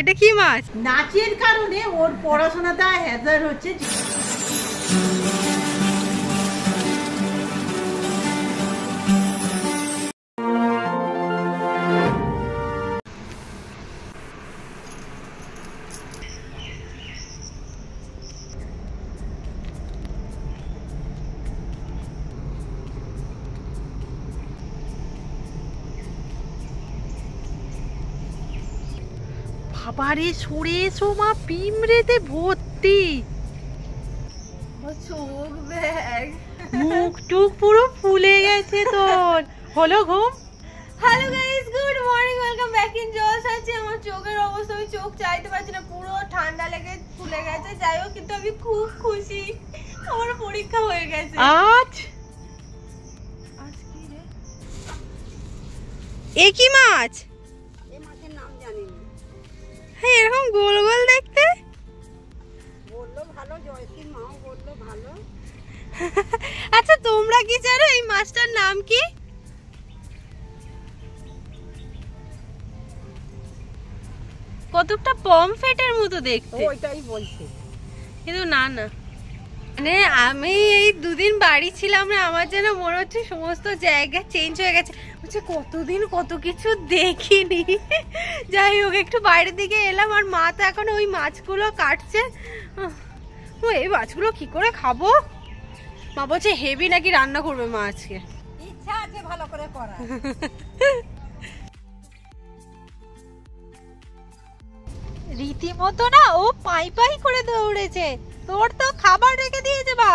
এটা কি মাছ? নাচের কারণে ওর পড়াশোনাটা হ্যাজার হচ্ছে। বাবারে সরে এসো মা, পিমড়েতে ভর্তি। চোখ ব্যাগ, মুখ টুক পুরো ফুলে গেছে তোর। হলো ঘুম? Hello guys, good morning, welcome back in জলসাচি। আমার চোখের অবস্থা, আমি চোখ চাইতে পারছি না, পুরো ঠান্ডা লেগে ফুলে গেছে। যাই হোক, কিন্তু আমি খুব খুশি, আমার পরীক্ষা হয়ে গেছে। আজ কি রে? এ কি মাছ? এই মাছের নাম জানি না। হ্যাঁ, এরকম গোল গোল দেখতে। বললো ভালো, জয়শ্রীর মাও বললো ভালো। আচ্ছা, তোমরা কি জানো এই মাছটার নাম কি? কতটা পমফ্রেটের মতো দেখতে। ওইটাই বলছে, কিন্তু না না, মানে আমি এই দুদিন বাড়ি ছিলাম না, আমার যেন মনে হচ্ছে সমস্ত জায়গা চেঞ্জ হয়ে গেছে। হচ্ছে কতদিন কত কিছু দেখিনি। যাই হোক, একটু বাইরের দিকে এলাম, আর মা তো এখন ওই মাছগুলো কাটছে। এই মাছগুলো কি করে খাবো? মা বলছে হেভি নাকি রান্না করবে মা আজকে। ইচ্ছা আছে ভালো করে করা। রীতিমতো না ও পাই পাই করে দৌড়েছে। তোর তো খাবার রেখে দিয়েছে বা।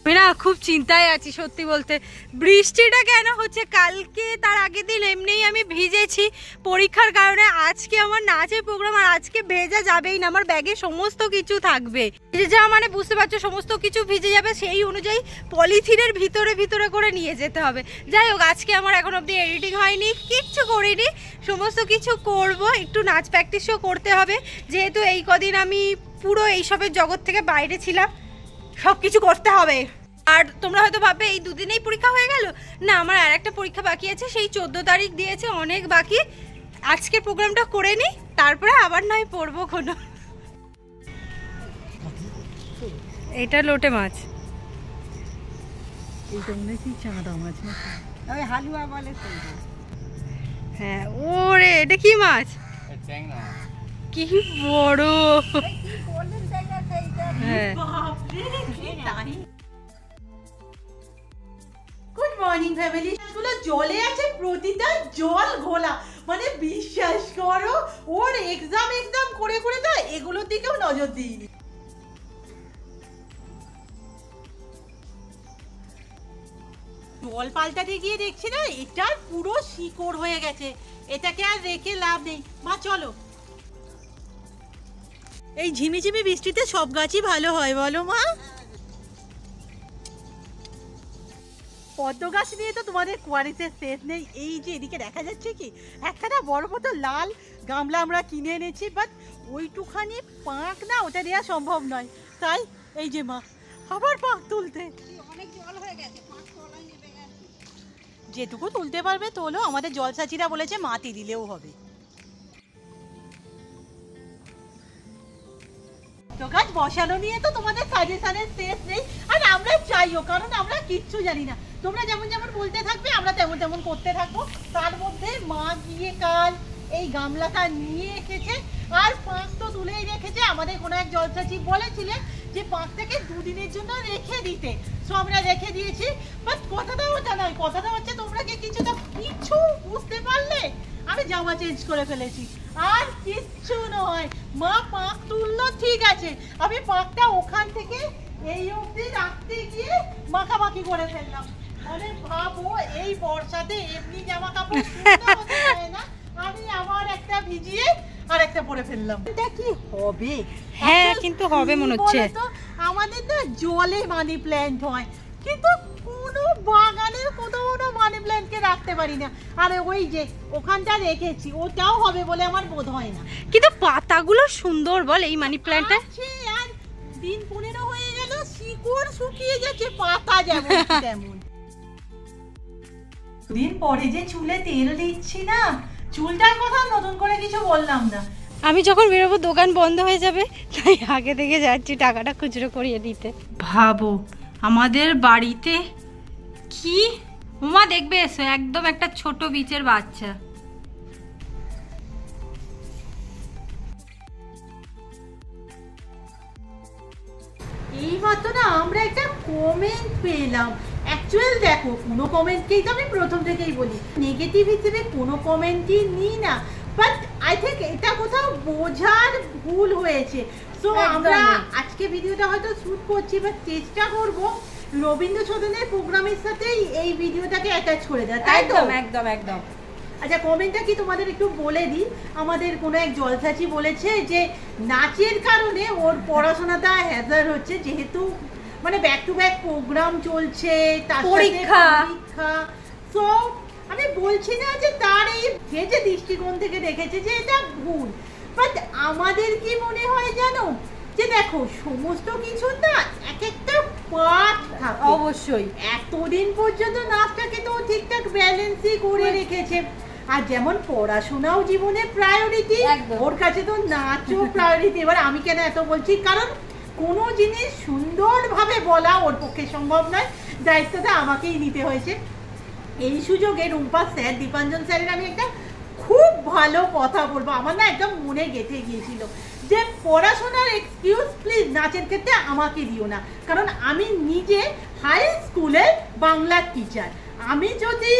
আমি না খুব চিন্তায় আছি সত্যি বলতে। বৃষ্টিটা কেন হচ্ছে? কালকে তার আগের দিন এমনিই আমি ভিজেছি পরীক্ষার কারণে। আজকে আমার নাচের প্রোগ্রাম, আর আজকে ভেজা যাবেই না, আমার ব্যাগে সমস্ত কিছু থাকবে। ভিজে যাওয়া মানে বুঝতে পারছো, সমস্ত কিছু ভিজে যাবে, সেই অনুযায়ী পলিথিনের ভিতরে ভিতরে করে নিয়ে যেতে হবে। যাই হোক, আজকে আমার এখন অবধি এডিটিং হয়নি, কিচ্ছু করিনি, সমস্ত কিছু করব। একটু নাচ প্র্যাকটিসও করতে হবে, যেহেতু এই কদিন আমি পুরো এইসবের জগৎ থেকে বাইরে ছিলাম, সব কিছু করতে হবে। আর তোমরা হয়তো ভাববে এই দুদিনেই পরীক্ষা হয়ে গেল। না, আমার আর একটা পরীক্ষা বাকি আছে, সেই 14 তারিখ দিয়েছে, অনেক বাকি। আজকে প্রোগ্রামটা করে নিই, তারপরে আবার নয় পড়বো কোনো। এটা লোটে মাছ, এইটা মনে হয় চাঁদা মাছ না, ওই হালুয়া বলে। হ্যাঁ। ওরে, এটা কি মাছ? কি বড়। হ্যাঁ। Good morning family. গুলো জলে আছে, প্রতিটা জল ঘোলা, মানে বিশ্বাস করো ওর এক্সাম করে করে তো এগুলোর দিকেও নজর দিইনি। জল পাল্টাতে গিয়ে দেখছি না, এটা পুরো শিকড় হয়ে গেছে, এটাকে আর রেখে লাভ নেই। মা চলো। এই ঝিমিঝিমি বৃষ্টিতে সব গাছই ভালো হয় বলো মা? পদ্ম গাছ নিয়ে তো তোমাদের কোয়ারিসের শেষ নেই। এই যে এদিকে দেখা যাচ্ছে কি, একটা না বড় মতো লাল গামলা আমরা কিনে এনেছি, বাট ওইটুখানি পাঁক না ওটা দেওয়া সম্ভব নয়। তাই এই যে মা আবার পাঁক তুলতে, অনেক জল হয়ে গেছে, যেটুকু তুলতে পারবে তোলো। আমাদের জলসাচিরা বলেছে মাটি দিলেও হবে। তো গাছ বসানো নিয়ে তো তোমাদের সাজেশনের শেষ নেই, আর আমরা চাইও, কারণ আমরা কিচ্ছু জানি না। তোমরা যেমন যেমন বলতে থাকবে আমরা তেমন তেমন করতে থাকবো। তার মধ্যে মা গিয়ে কাল এই গামলাটা নিয়ে এসেছে, আর পাঁক তো তুলেই রেখেছে। আমাদের কোনো এক জলসাচি বলেছিলেন যে পাঁকটাকে দুদিনের জন্য রেখে দিতে, সো আমরা রেখে দিয়েছি। বাট কথাটা ওটা নয়, কথাটা হচ্ছে তোমরা কি কিছু বুঝতে পারলে? আমি জামা চেঞ্জ করে ফেলেছি, আর কিচ্ছু নয়। মা পাঁক তুললো ঠিক আছে, আমি পাঁকটা ওখান থেকে এই অবধি রাখতে গিয়ে মাখামাখি করে ফেললাম। মানে ভাবো, এই বর্ষাতে এমনি জামা কাপড় শুকতে হয় না, আমি আমার একটা ভিজিয়ে আর একটা পরে ফেললাম। এটা কি হবে? হ্যাঁ, কিন্তু হবে মনে হচ্ছে। আমাদের না জলে মানি প্ল্যান্ট হয়, কিন্তু কোনো বাগানের কোনো মানি প্ল্যান্টকে রাখতে পারি না। আর ওই যে ওখানটা রেখেছি, ওটাও হবে বলে আমার বোধ হয় না। কিন্তু পাতাগুলো সুন্দর বল এই মানি প্ল্যান্টটা। আর দিন 15 হয়ে গেল, শিকড় শুকিয়ে যাচ্ছে, পাতা যেমন তেমন। দিন পরে যে চুলে তেল দিচ্ছি না, চুলটার কথা গেলাম, নতুন করে কিছু বললাম না। আমি যখন বেরোবো দোকান বন্ধ হয়ে যাবে, তাই আগে থেকে যাচ্ছি টাকাটা খুচরো করিয়ে দিতে। ভাবো আমাদের বাড়িতে কি উমা দেখবে এসো, একদম একটা ছোট বিচের বাচ্চা। এইমাত্র না আমরা একটা কমেন্ট পেলাম। অ্যাকচুয়াল দেখো, কোনো কমেন্টকেই তো আমি প্রথম থেকেই বলি নেগেটিভ হিসেবে কোনো কমেন্টই নিই না, বাট আই থিঙ্ক এটা কোথাও বোঝার ভুল হয়েছে। সো আমরা আজকে ভিডিওটা হয়তো শুট করছি, বাট চেষ্টা করব রবীন্দ্র সদনের প্রোগ্রামের সাথেই এই ভিডিওটাকে অ্যাটাচ করে দেওয়া, তাই তো? একদম একদম। আচ্ছা, কমেন্টটা কি তোমাদের একটু বলে দিই। আমাদের কোনো এক জলসাচি বলেছে যে নাচের কারণে ওর পড়াশোনাটা হ্যাজার হচ্ছে, যেহেতু মানে ব্যাক টু ব্যাক প্রোগ্রাম চলছে, তার পরীক্ষা। সো আমি বলছি না যে তার এই যে দৃষ্টিকোণ থেকে দেখেছে যে এটা ভুল, বাট আমাদের কি মনে হয় জানো, যে দেখো সমস্ত কিছু না এক একটা পার্ট থাকে। অবশ্যই এতদিন পর্যন্ত নাচটাকে তো ঠিকঠাক ব্যালেন্সই করে রেখেছে। আর যেমন পড়াশোনাও জীবনে প্রায়োরিটি, ওর কাছে তো নাচও প্রায়োরিটি। এবার আমি কেন এত বলছি, কারণ কোনো জিনিস সুন্দরভাবে বলা ওর পক্ষে সম্ভব নয়, দায়িত্বটা আমাকেই নিতে হয়েছে। এই সুযোগে রুম্পা স্যার, দীপাঞ্জন স্যারের আমি একটা খুব ভালো কথা বলবো, আমার না একদম মনে গেঁথে গিয়েছিল, যে পড়াশোনার এক্সকিউজ প্লিজ নাচের ক্ষেত্রে আমাকে দিও না। কারণ আমি নিজে হাই স্কুলের বাংলার টিচার, আমি যদি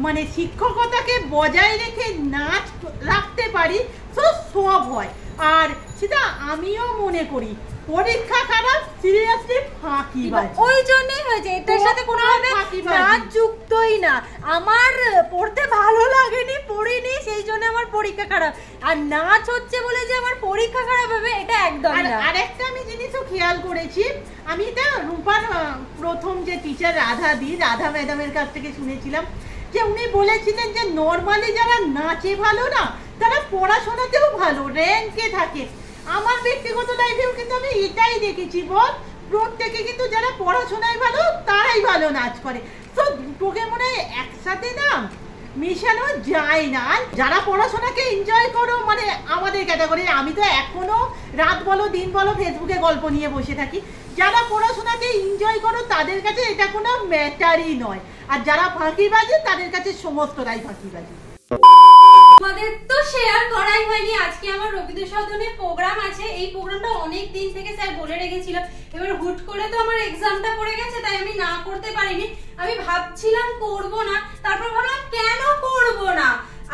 মানে শিক্ষকতাকে বজায় রেখে নাচ রাখতে পারি তো সব হয়। আর সেটা আমিও মনে করি পরীক্ষা খারাপ সিরিয়াসলি ফাঁকিবাজ, ওই জন্যই হয়েছে, এটার সাথে কোনোভাবে নাচ যুক্তই না। আমার পড়তে ভালো লাগেনি, পড়িনি, সেই জন্য আমার পরীক্ষা খারাপ। আর নাচ হচ্ছে বলে যে আমার পরীক্ষা খারাপ হবে, এটা একদম না। আর একটা আমি জিনিসও খেয়াল করেছি, আমি এটা রূপার প্রথম যে টিচার রাধা ম্যাডামের কাছ থেকে শুনেছিলাম, যে উনি বলেছিলেন যে নর্মালি যারা নাচে ভালো না, তারা পড়াশোনাতেও ভালো, র্যাঙ্কে থাকে। আমার ব্যক্তিগত লাইফেও কিন্তু আমি এটাই দেখেছি, প্রত্যেকে কিন্তু যারা পড়াশোনায় ভালো তারাই ভালো নাচ করে। তো দুটোকে মনে হয় একসাথে না মেশানো যায় না। যারা পড়াশোনাকে এনজয় করো, মানে আমাদের ক্যাটাগরি, আমি তো এখনো রাত বলো দিন বলো ফেসবুকে গল্প নিয়ে বসে থাকি। যারা পড়াশোনাকে এনজয় করো তাদের কাছে এটা কোনো ম্যাটারই নয়, আর যারা ফাঁকিবাজি তাদের কাছে সমস্তটাই ফাঁকিবাজি। আমাদের তো শেয়ার করাই হয়নি, আজকে আমার রবীন্দ্র সদনের প্রোগ্রাম আছে। এই প্রোগ্রামটা অনেক দিন থেকে স্যার বলে রেখেছিল, এবার হুট করে তো আমার এক্সামটা পড়ে গেছে, তাই আমি না করতে পারিনি। আমি ভাবছিলাম করব না, তারপর ভাবলাম কেন করব না,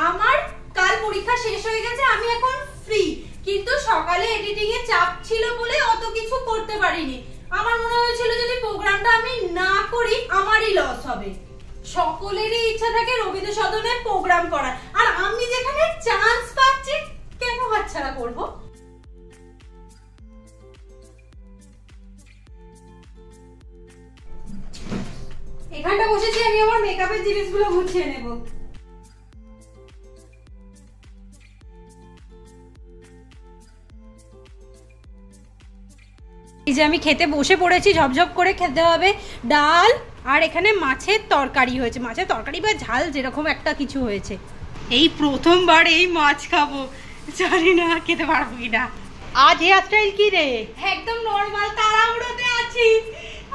আমার কাল পরীক্ষা শেষ হয়ে গেছে, আমি এখন ফ্রি। কিন্তু সকালে এডিটিং এ চাপ ছিল বলে অত কিছু করতে পারিনি। আমার মনে হয়েছিল যদি প্রোগ্রামটা আমি না করি আমারই লস হবে। সকলেরই ইচ্ছা থাকে রবীন্দ্র সদনের প্রোগ্রাম করার, আর আমি যেখানে চান্স পাচ্ছি কেন হাতছাড়া করব? এখানটা বসেছি, আমি আমার মেকআপের জিনিসগুলো গুছিয়ে নেব। এই যে আমি খেতে বসে পড়েছি, ঝপঝপ করে খেতে হবে। ডাল আর এখানে মাছের তরকারি হয়েছে, মাছের তরকারি বা ঝাল যেরকম একটা কিছু হয়েছে। এই প্রথমবার এই মাছ খাবো, জানি না খেতে পারবো কিনা। আজ হেয়ার স্টাইল কি রে? একদম নরমাল, তাড়াহুড়োতে আছি,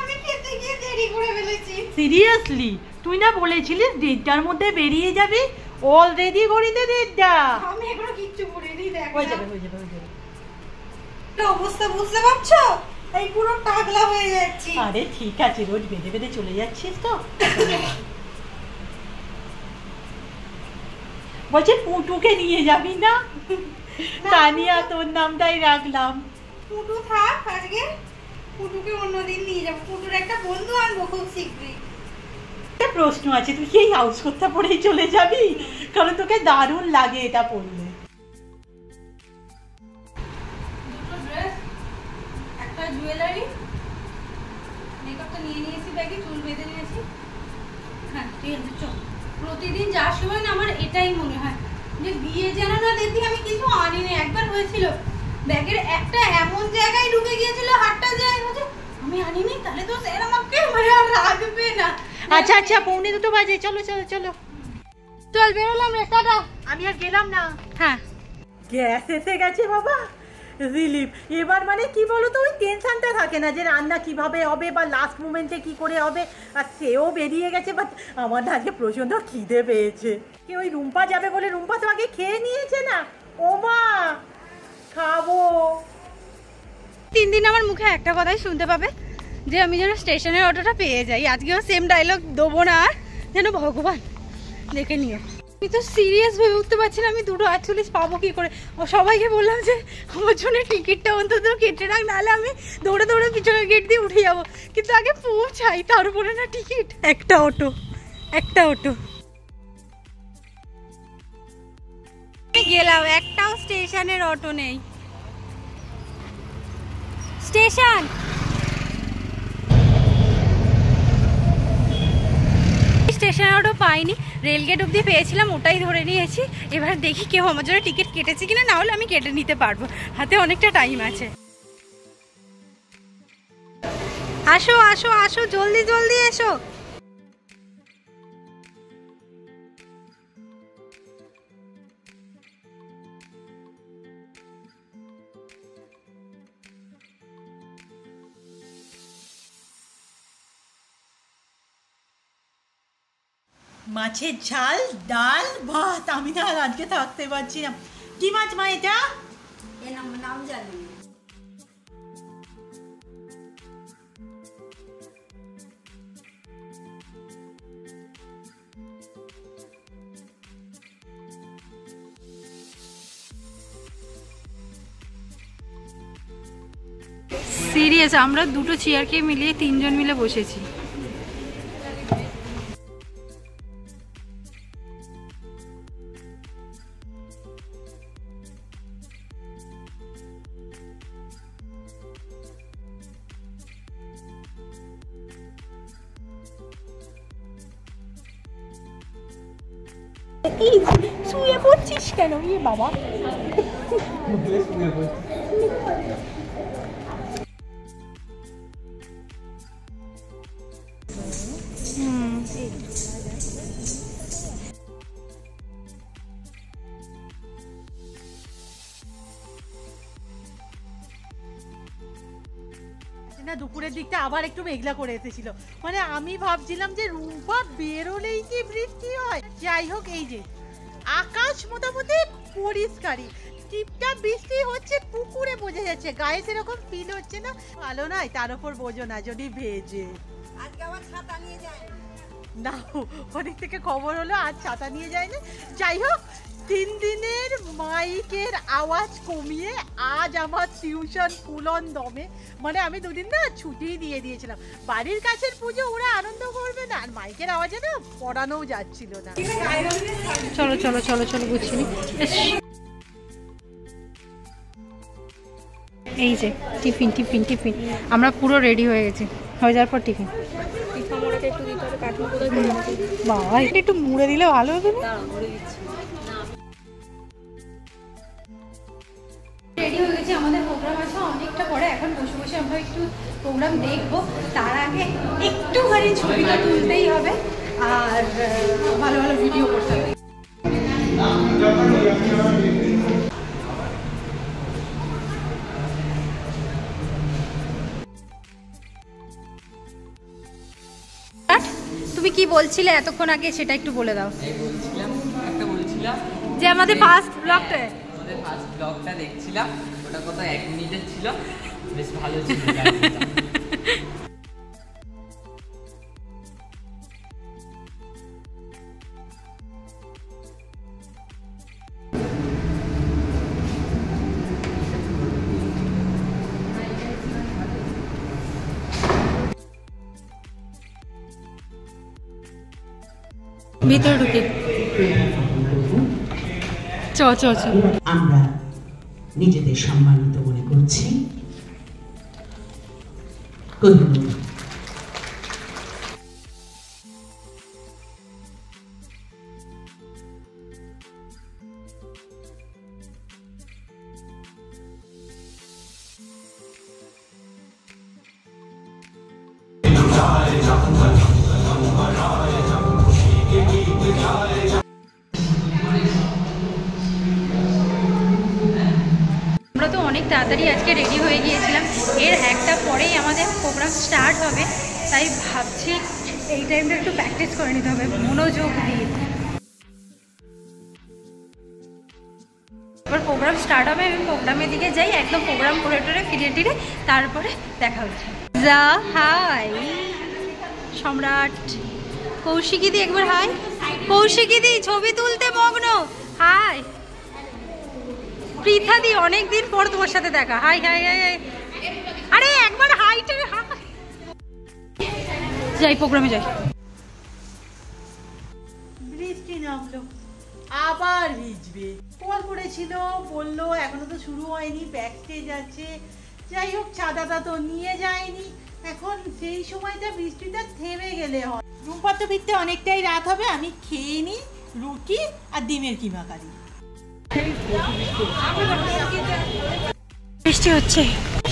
আমি খেতে গিয়ে দেরি করে ফেলেছি। সিরিয়াসলি? তুই না বলেছিলিস 1:30টার মধ্যে বেরিয়ে যাবি, অলরেডি ঘড়িতে 1:30। আমি এখনো কিচ্ছু করিনি, দেখ হয়ে যাবে। অবস্থা বুঝতে পারছো? এই পুরো টাকলা হয়ে যাচ্ছি। আরে ঠিক আছে, রোজ বেঁধে বেঁধে চলে যাচ্ছিস তো। বলছে পুটুকে নিয়ে যাবি না? তানিয়া তোর নামটাই রাখলাম। পুটু থাক, আজকে পুটুকে অন্যদিন নিয়ে যাবো। পুটুর একটা বন্ধু আনবো খুব শীঘ্রই। একটা প্রশ্ন আছে, তুই কি এই হাউস কোটটা পরেই চলে যাবি? কারণ তোকে দারুণ লাগে এটা পরলে। দুটো ড্রেস, একটা জুয়েলারি, মেকআপটা নিয়ে নিয়েছি ব্যাগে, চুল বেঁধে নিয়েছি। হ্যাঁ ঠিক আছে, চল। প্রতিদিন যাওয়ার সময় না আমার এটাই মনে হয় যে বিয়ে যেন না দেখি আমি কিছু আনিনি। একবার হয়েছিল ব্যাগের একটা এমন জায়গায় ঢুকে গিয়েছিল, হাতটা যায় আমি আনিনি, তাহলে তো স্যার আমাকে মানে আর রাখবে না। আচ্ছা 1:45 বাজে, চলো। চল বেরোলাম রে, টাটা। আমি আর গেলাম না। হ্যাঁ গ্যাস এসে গেছে বাবা, রিলিফ। এবার মানে কি বলো তো, ওই টেনশনটা থাকে না যে রান্না কিভাবে হবে বা লাস্ট মোমেন্টে কি করে হবে, আর সেও বেরিয়ে গেছে। বাট আমার না আজকে প্রচণ্ড খিদে পেয়েছে। কি ওই রুম্পা যাবে বলে, রুম্পা তো আগে খেয়ে নিয়েছে না। ও মা, খাবো। 3 দিন আমার মুখে একটা কথাই শুনতে পাবে, যে আমি যেন স্টেশনের অটোটা পেয়ে যাই। আজকেও সেম ডায়লগ দেবো না আর, যেন ভগবান দেখে নিও। আমি তো সিরিয়াস ভেবে উঠতে পারছি না আমি 248 পাবো কি করে। ও সবাইকে বললাম যে আমার জন্য টিকিটটা অন্তত কেটে রাখ, নাহলে আমি দৌড়ে দৌড়ে পিছনের গেট দিয়ে উঠে যাবো। কিন্তু আগে পৌঁছাই, তার উপরে না টিকিট। একটা অটো গেলাম, একটাও স্টেশনের অটো নেই। স্টেশন স্টেশনের অটো পাইনি, রেলগেট অব্দি পেয়েছিলাম, ওটাই ধরে নিয়েছি। এবার দেখি কেউ আমার জন্য টিকিট কেটেছে কিনা, না হলে আমি কেটে নিতে পারবো, হাতে অনেকটা টাইম আছে। আসো আসো আসো, জলদি জলদি এসো। মাছের ঝাল, ডাল, ভাত। আমি না আর আজকে থাকতে পারছি না। কি মাছ মা এটা? নাম জানি। সিরিয়াস, আমরা দুটো চেয়ারকে মিলিয়ে 3 জন মিলে বসেছি। শুয়ে পড়ছিস কেন? ইয়ে বাবা, না দুপুরের দিকটা আবার একটু মেঘলা করে এসেছিল। মানে আমি ভাবছিলাম যে রুম্পা বেরোলেই কি বৃষ্টি হয়। যাই হোক, এই যে আকাশ মোটামুটি পরিষ্কারই, টিপটা বৃষ্টি হচ্ছে, পুকুরে বোঝা যাচ্ছে, গায়ে সেরকম ফিল হচ্ছে না। ভালো নয়, তার উপর বোঝো না যদি ভেজে। আজকে আমার ছাতা নিয়ে যায় না, অনেক থেকে খবর হলো আজ ছাতা নিয়ে যায় না। যাই হোক, 3 দিনের মাইকের আওয়াজ কমিয়ে আজ আমার টিউশন ফুল অন দমে। মানে আমি 2 দিন না ছুটি দিয়ে দিয়েছিলাম। বাড়ির কাছের পুজো, ওরা আনন্দ করবে না, আর মাইকের আওয়াজে না পড়ানোও যাচ্ছিল না। চলো চলো চলো চলো, বুঝছি। এই যে টিফিন টিফিন টিফিন, আমরা পুরো রেডি হয়ে গেছি। হয়ে যাওয়ার পর টিফিন। বাবা, এটা একটু মুড়ে দিলে ভালো হবে না? রেডি হয়ে গেছি, আমাদের প্রোগ্রাম আছে অনেকটা পরে। এখন বসে বসে আমরা একটু প্রোগ্রাম দেখবো, তার আগে একটুখানি ছবিটা তুলতেই হবে আর ভালো ভালো ভিডিও করতে হবে। তুমি কি বলছিলে এতক্ষণ আগে, সেটা একটু বলে দাও। বলছিলাম যে আমাদের ফার্স্ট ব্লগটা দেখছিলাম, ওটা কত 1 মিনিটের ছিল, বেশ ভালো ছিল। ভিতরে ঢুকে চ চ চ। আমরা নিজেদের সম্মানিত মনে করছি। আমরা তো অনেক তাড়াতাড়ি আজকে রেডি হয়ে গিয়েছিলাম, এর একটা পরেই আমাদের প্রোগ্রাম স্টার্ট হবে, তাই ভাবছি এই টাইমটা একটু প্র্যাকটিস করে নিতে হবে মনোযোগ দিয়ে। এবার প্রোগ্রাম স্টার্ট হবে, আমি প্রোগ্রামের দিকে যাই, একদম প্রোগ্রাম করে টোরে ফিরে টিরে তারপরে দেখা হচ্ছে। যা হাই সম্রাট, কৌশিকী দি একবার হাই। কৌশিকী দি ছবি তুলতে মগ্ন, হাই। পৃথা দি অনেকদিন পর তোমার সাথে দেখা, হাই হাই হাই হাই। আরে একবার হাইটে যাই, প্রোগ্রামে যাই। বৃষ্টি নামলো, আবার ভিজবে। কল করেছিল, বললো এখনো তো শুরু হয়নি, ব্যাক স্টেজ আছে। যাই হোক, চাঁদাটা তো নিয়ে যায়নি। এখন সেই সময়টা বৃষ্টিটা থেমে গেলে হয়। রূপপাত্র ফিরতে অনেকটাই রাত হবে, আমি খেয়ে নিই রুটি আর ডিমের কিমা কারি। বৃষ্টি হচ্ছে,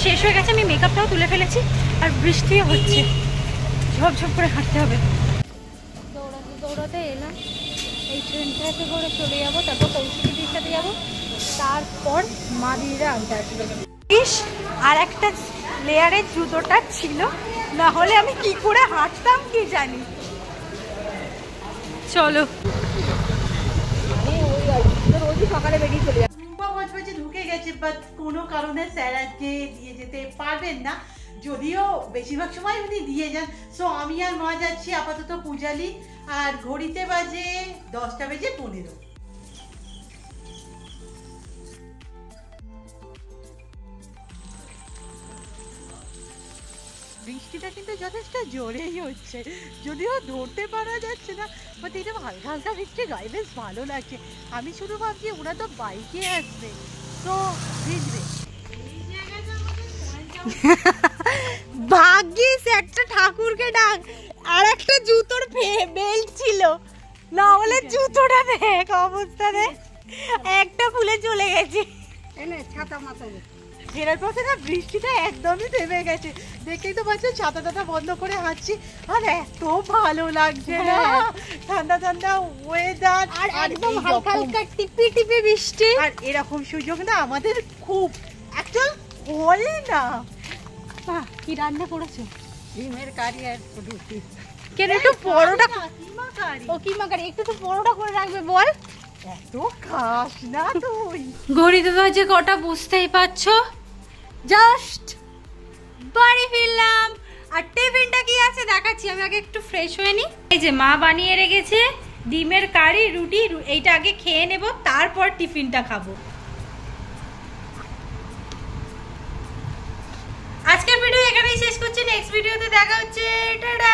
শেষ হয়ে গেছে, আমি মেকআপটাও তুলে ফেলেছি আর বৃষ্টিও হচ্ছে, ঝপঝপ করে হাঁটতে হবে। দৌড়াতে দৌড়াতে এলাম, এই ট্রেনটাতে করে চলে যাবো, তারপর কৌশিকীদের সাথে যাবো, তারপর মা দিদিরা আনতে আসবে। আর একটা লেয়ারের জুতোটা ছিল, না হলে আমি কি করে হাঁটতাম কি জানি। চলো সকালে বেরিয়ে চলে যাবো। রূপা বজবজে ঢুকে গেছে, বাট কোনো কারণে স্যার আজকে দিয়ে যেতে পারবেন না, যদিও বেশিরভাগ সময় উনি দিয়ে যান। সো আমি আর মা যাচ্ছি আপাতত পূজালি, আর ঘড়িতে বাজে 10:15। বৃষ্টিটা কিন্তু যথেষ্ট জোরেই হচ্ছে, যদিও ধরতে পারা যাচ্ছে না, বাট এটা হালকা হালকা বৃষ্টি গায়ে বেশ ভালো লাগছে। আমি শুধু ভাবছি ওরা তো বাইকে আসবে, তো ভিজবে। ভাগ্যিস একটা ঠাকুরকে ডাক, আর একটা জুতোর বেল্ট ছিল, না হলে জুতোটা দেখ অবস্থা দেখ, একটা খুলে চলে গেছে। ছাতা মাথায় ফেরার পথে না বৃষ্টিটা একদমই থেমে গেছে, দেখেই তো পাচ্ছ ছাতা টাতা বন্ধ করে হাঁটছি, আর এত ভালো লাগছে না, ঠান্ডা ঠান্ডা ওয়েদার, আর একদম হালকা হালকা টিপি টিপি বৃষ্টি। আর এরকম সুযোগ না আমাদের খুব একটা হয় না। বাহ, কি রান্না করেছো? ডিমের কারি আর রুটি। কেন একটু পরোটা, কিমা কারি। ও কিমা কারি, একটু তো পরোটা করে রাখবে বল। এত খাস না তুই। ঘড়িতে বাজে কটা বুঝতেই পারছো, জাস্ট বাড়ি ফিরলাম। আর টিফিনটা কি আছে দেখাচ্ছি, আমি আগে একটু ফ্রেশ হয়ে নিই। এই যে মা বানিয়ে রেখেছে ডিমের কারি, রুটি, এইটা আগে খেয়ে নেব, তারপর টিফিনটা খাবো। আজকের ভিডিও এখানেই শেষ করছি, নেক্সট ভিডিওতে দেখা হচ্ছে, টাটা।